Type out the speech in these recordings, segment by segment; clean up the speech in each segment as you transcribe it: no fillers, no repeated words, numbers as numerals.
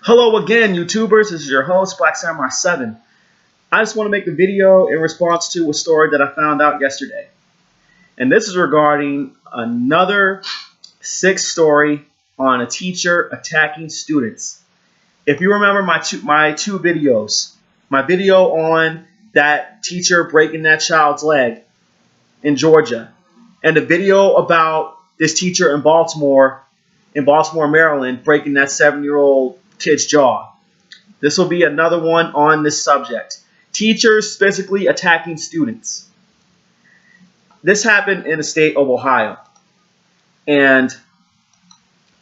Hello again, YouTubers. This is your host, Black Samurai 7. I just want to make a video in response to a story that I found out yesterday. And this is regarding another sick story on a teacher attacking students. If you remember my two videos, my video on that teacher breaking that child's leg in Georgia, and the video about this teacher in Baltimore, Maryland, breaking that 7-year-old kid's jaw. This will be another one on this subject. Teachers physically attacking students. This happened in the state of Ohio. And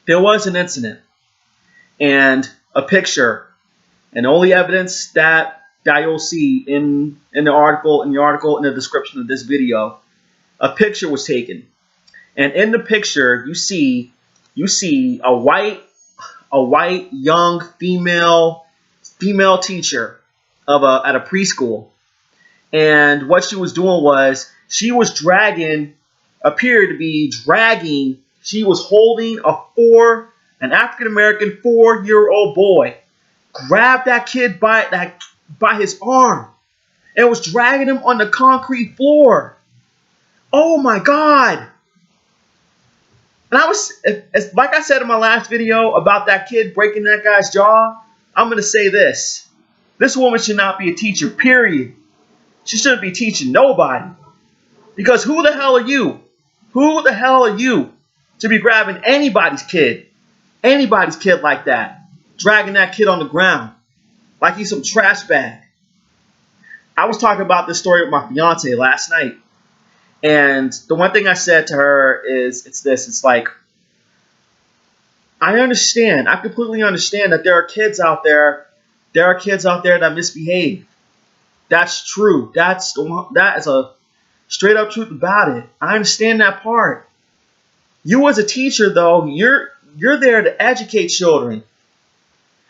there was an incident and a picture, and the only evidence that you'll see in the article, in the description of this video, a picture was taken. And in the picture you see a white young female teacher at a preschool, and what she was doing was she was dragging she was holding an African American 4-year-old boy, grabbed that kid by his arm and was dragging him on the concrete floor. Oh my God. And like I said in my last video about that kid breaking that guy's jaw, I'm going to say this. This woman should not be a teacher, period. She shouldn't be teaching nobody. Because who the hell are you? Who the hell are you to be grabbing anybody's kid like that, dragging that kid on the ground like he's some trash bag? I was talking about this story with my fiance last night. And the one thing I said to her is, it's like, I completely understand that there are kids out there that misbehave. That's true. That is a straight up truth about it. I understand that part. You as a teacher, though, you're there to educate children.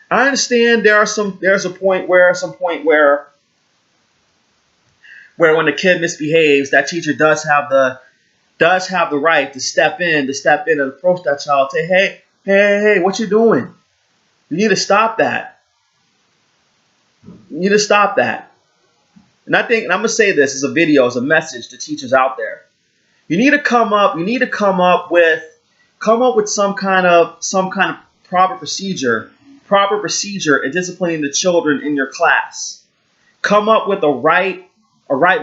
I understand there's a point where when the kid misbehaves, that teacher does have the right to step in and approach that child, say, hey, what you doing? You need to stop that. You need to stop that. And I'm gonna say this as a video, as a message to teachers out there. You need to come up with some kind of proper procedure in disciplining the children in your class. Come up with a right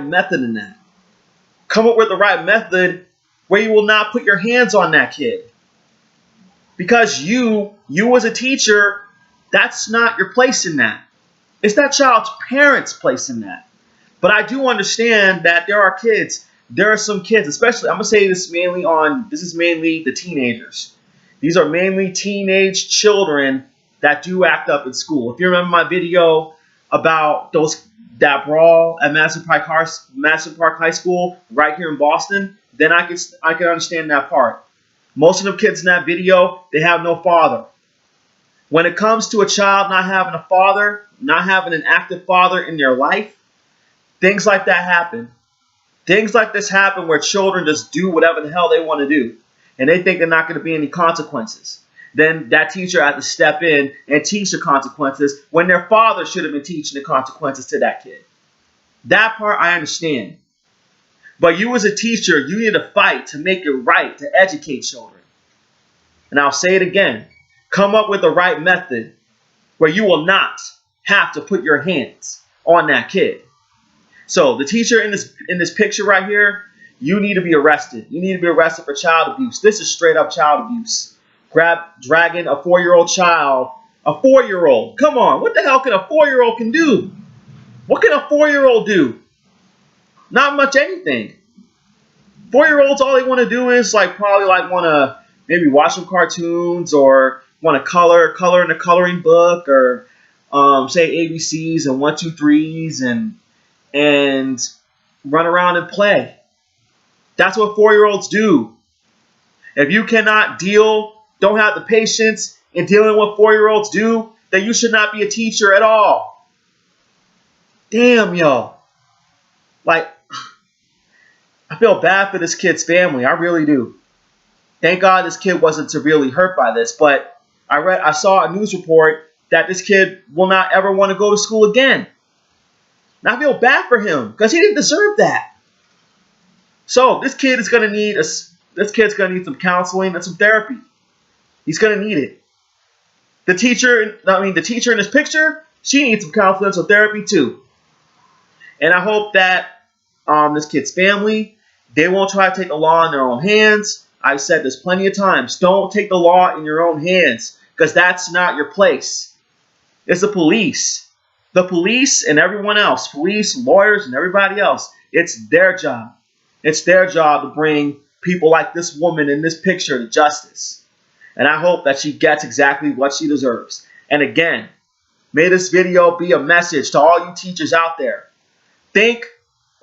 method in that. Come up with the right method where you will not put your hands on that kid. Because you as a teacher, that's not your place in that. It's that child's parents' place in that. But I do understand that there are some kids, especially, I'm going to say this is mainly the teenagers. These are mainly teenage children that do act up in school. If you remember my video about that brawl at Madison Park High School right here in Boston, then I can understand that part. Most of the kids in that video, they have no father. When it comes to a child not having a father, not having an active father in their life, things like that happen. Things like this happen where children just do whatever the hell they want to do, and they think they're not going to be any consequences. Then that teacher had to step in and teach the consequences when their father should have been teaching the consequences to that kid. That part I understand. But you as a teacher, you need to fight to make it right to educate children. And I'll say it again. Come up with the right method where you will not have to put your hands on that kid. So the teacher in this picture right here, you need to be arrested. You need to be arrested for child abuse. This is straight up child abuse. Dragging a 4-year-old child. A 4-year-old. Come on. What the hell can a 4-year-old can do? What can a 4-year-old do? Not much anything. 4-year-olds, all they want to do is probably want to maybe watch some cartoons or want to color in a coloring book, or say ABCs and 1, 2, 3s and run around and play. That's what 4-year-olds do. If you don't have the patience in dealing with what 4-year-olds do, then you should not be a teacher at all. Damn, yo. I feel bad for this kid's family. I really do. Thank God this kid wasn't severely hurt by this, but I saw a news report that this kid will not ever want to go to school again. And I feel bad for him because he didn't deserve that. So this kid is gonna need some counseling and some therapy. He's gonna need it. The teacher in this picture, she needs some counseling and some therapy too. And I hope that this kid's family, they won't try to take the law in their own hands. I've said this plenty of times. Don't take the law in your own hands because that's not your place. It's the police. The police and everyone else, police, lawyers, and everybody else, it's their job. It's their job to bring people like this woman in this picture to justice. And I hope that she gets exactly what she deserves. And again, may this video be a message to all you teachers out there. Think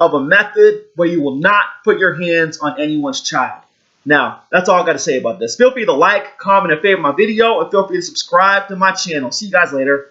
of a method where you will not put your hands on anyone's child. Now, that's all I got to say about this. Feel free to like, comment, and favorite my video, and feel free to subscribe to my channel. See you guys later.